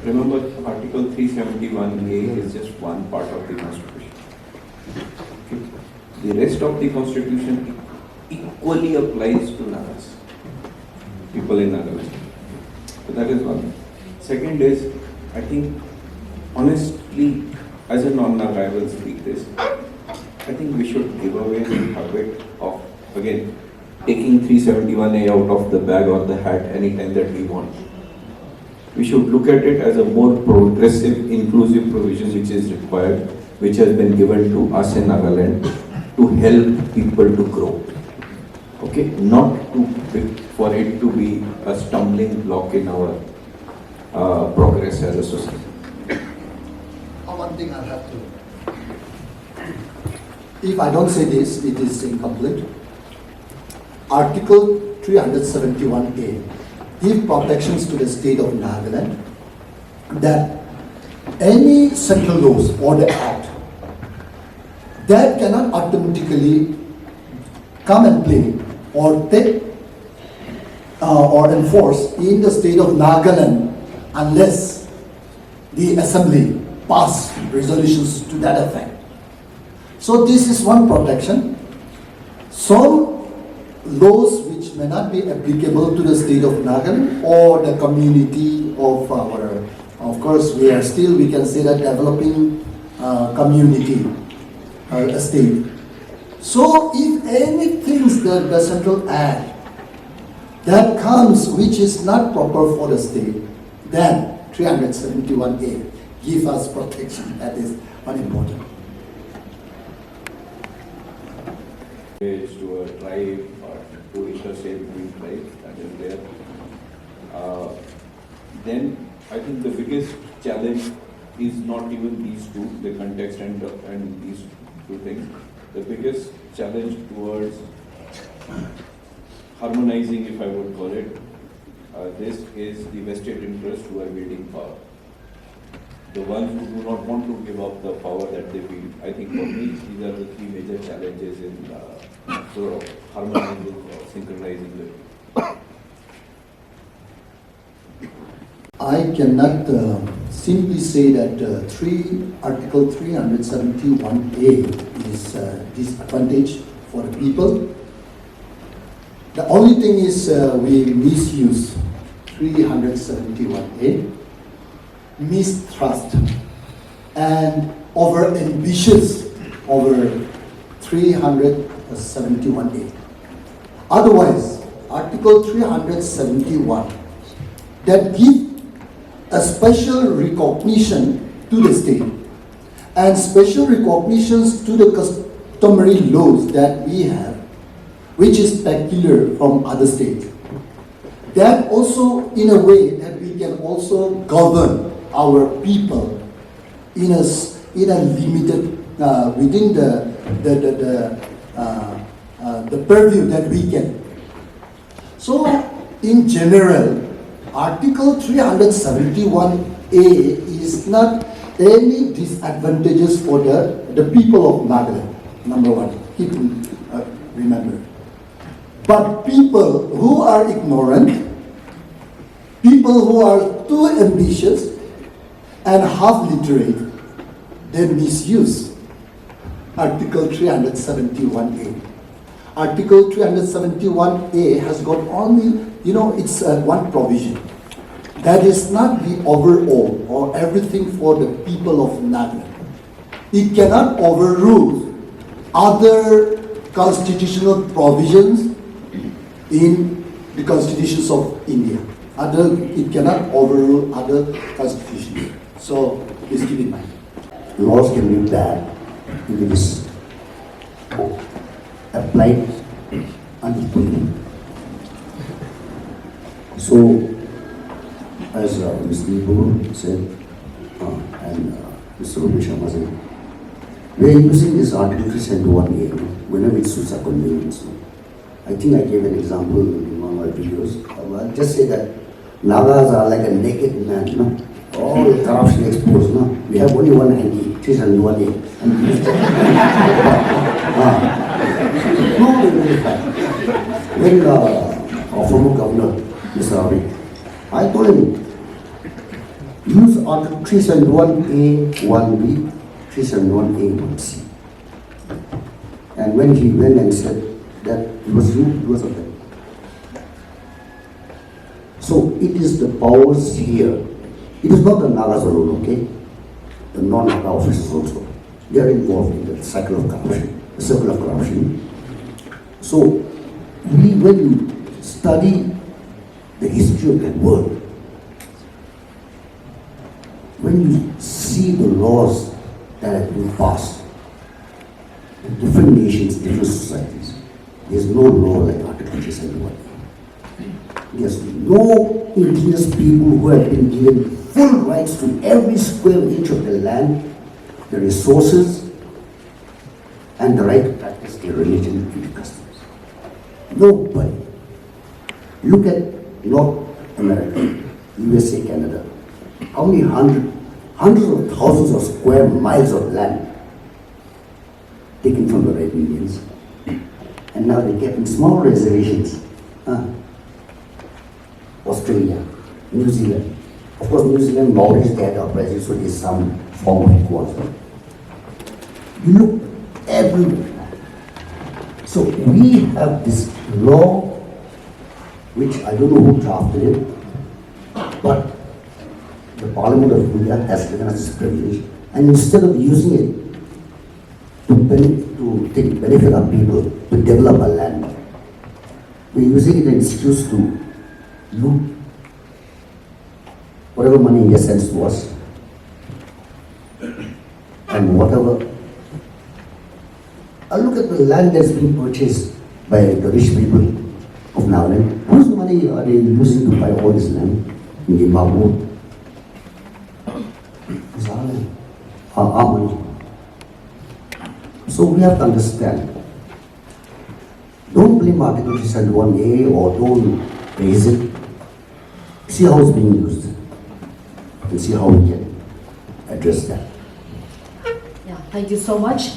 remember Article 371A is just one part of the Constitution. Okay. The rest of the Constitution equally applies to Nagas, people in Nagaland. So that is one. Second is, I think, honestly, as a non-Naga, I will speak this. I think we should give away the habit of, again, taking 371A out of the bag or the hat anytime that we want. We should look at it as a more progressive, inclusive provision which is required, which has been given to us in Nagaland to help people to grow. Okay, not for it to be a stumbling block in our progress as a society. One thing I have to. If I don't say this, it is incomplete. Article 371A gives protections to the state of Nagaland that any central laws or the act that cannot automatically come and play or take or enforce in the state of Nagaland unless the assembly pass resolutions to that effect. So this is one protection. Some laws which may not be applicable to the state of Nagaland or the community of our, of course we can say that developing community state. So if anything that the central act that comes which is not proper for the state, then 371A give us protection. That is one important. To a tribe or to intercept between tribes, that is there. Then I think the biggest challenge is not even these two, the context and these two things. The biggest challenge towards harmonizing, if I would call it, this is the vested interests who are wielding power. The ones who do not want to give up the power that they wield. I think for me, these are the three major challenges in sort of harmonizing or synchronizing the. I cannot simply say that Article 371A is disadvantage for the people. The only thing is we misuse 371A, mistrust, and over-ambitious over 371A. Otherwise, Article 371 that gives a special recognition to the state and special recognitions to the customary laws that we have, which is peculiar from other states. That also, in a way, that we can also govern our people in a limited within the purview that we can. So, in general, Article 371A is not any disadvantages for the people of Nagaland. Number one, keep remember. But people who are ignorant, people who are too ambitious and half literate, they misuse Article 371A. Article 371A has got only, it's one provision. That is not the overall or everything for the people of Nagaland. It cannot overrule other constitutional provisions in the constitutions of India. It cannot overrule other constitutions. So please keep in mind. Laws can be bad if it is applied unequally. So, as Mr. Ibu said, and Mr. Sharma said, we are using this Article 371A whenever it suits our convenience. I think I gave an example in one of my videos. I'll just say that Nagas are like a naked man, all the corruption exposed. We have only one hanky, 371A. No, when our former governor, Mr. Ravi, I told him, use Article 371A, 1B, 371A, 1C. And when he went and said that it was you, it was of them. So it is the powers here. It is not the Nagas alone, okay? The non-Naga officers also. They are involved in the cycle of corruption, the circle of corruption. So when you study the history of that world, when you see the laws that have been passed in different nations, different societies, there's no law like Article 371. There's no indigenous people who have been given full rights to every square inch of the land, the resources, and the right to practice their religion and customs. Nobody. Look at North America, USA, Canada. How many hundreds of thousands of square miles of land taken from the Red Indians, and now they kept in small reservations. Australia, New Zealand. Of course, New Zealand, Maoris, they had uprising, so there's some form of equality. You look everywhere. So we have this law, which I don't know who drafted it, but the Parliament of India has given us this privilege, and instead of using it to take benefit of people, to develop our land, we're using it as an excuse to loot whatever money India sends to us, and whatever. Look at the land that's been purchased by the rich people of Nagaland. Whose money are they using to buy all this land in Zimbabwe? It's our land, our money. So we have to understand. Don't blame Article 371A or don't raise it. See how it's being used and see how we can address that. Yeah, thank you so much.